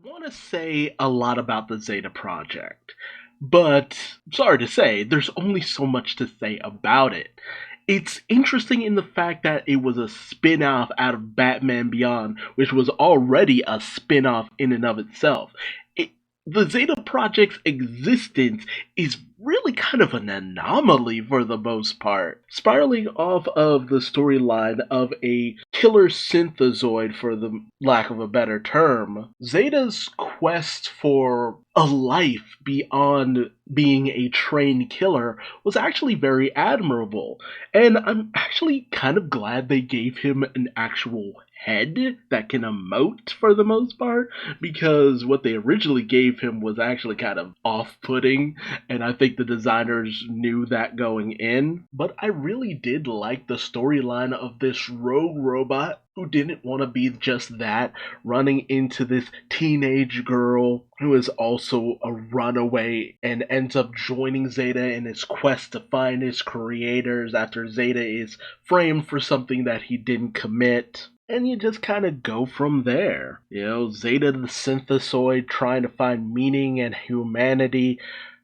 want to say a lot about the Zeta project, but sorry to say, there's only so much to say about it. It's interesting in the fact that it was a spin off out of Batman Beyond, which was already a spin off in and of itself. It, the Zeta Project's existence is really kind of an anomaly for the most part, spiraling off of the storyline of a killer synthezoid, for the lack of a better term. Zeta's quest for a life beyond being a trained killer was actually very admirable, and I'm actually kind of glad they gave him an actual head that can emote for the most part, because what they originally gave him was actually kind of off-putting, and I think the designers knew that going in. But I really did like the storyline of this rogue robot who didn't want to be just that, running into this teenage girl who is also a runaway and ends up joining Zeta in his quest to find his creators after Zeta is framed for something that he didn't commit. And you just kind of go from there. Zeta the synthesoid trying to find meaning and humanity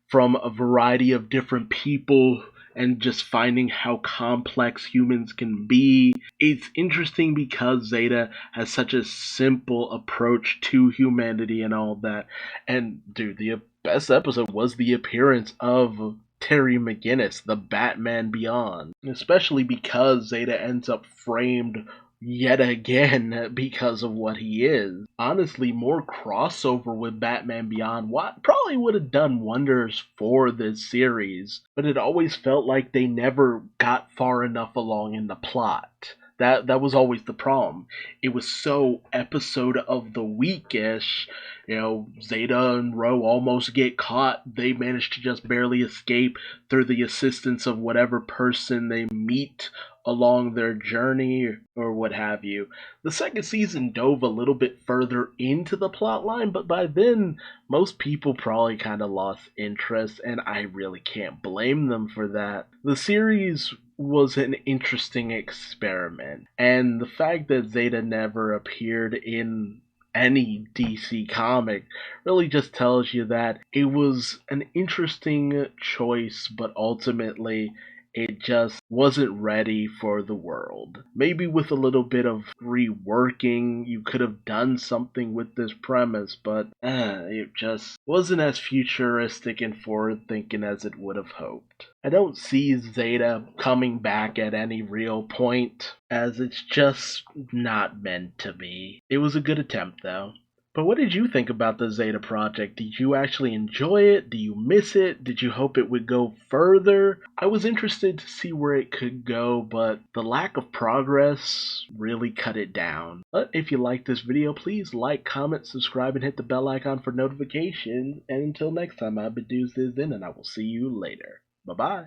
from a variety of different people and just finding how complex humans can be. It's interesting because Zeta has such a simple approach to humanity and all that. And dude, the best episode was the appearance of Terry McGinnis, the Batman Beyond, especially because Zeta ends up framed yet again because of what he is. Honestly, more crossover with Batman Beyond what probably would have done wonders for this series, but it always felt like they never got far enough along in the plot. That was always the problem. It was so episode of the week-ish. Zeta and Ro almost get caught. They manage to just barely escape through the assistance of whatever person they meet along their journey or what have you. The second season dove a little bit further into the plot line, but by then most people probably kind of lost interest, and I really can't blame them for that. The series was an interesting experiment, and the fact that Zeta never appeared in any DC comic really just tells you that it was an interesting choice, but ultimately it just wasn't ready for the world. Maybe with a little bit of reworking, you could have done something with this premise, but it just wasn't as futuristic and forward thinking as it would have hoped. I don't see Zeta coming back at any real point, as it's just not meant to be. It was a good attempt, though. But what did you think about the Zeta project? Did you actually enjoy it? Do you miss it? Did you hope it would go further? I was interested to see where it could go, but the lack of progress really cut it down. But if you liked this video, please like, comment, subscribe, and hit the bell icon for notifications. And until next time, I've been Duuz-Diz-Din, and I will see you later. Bye-bye.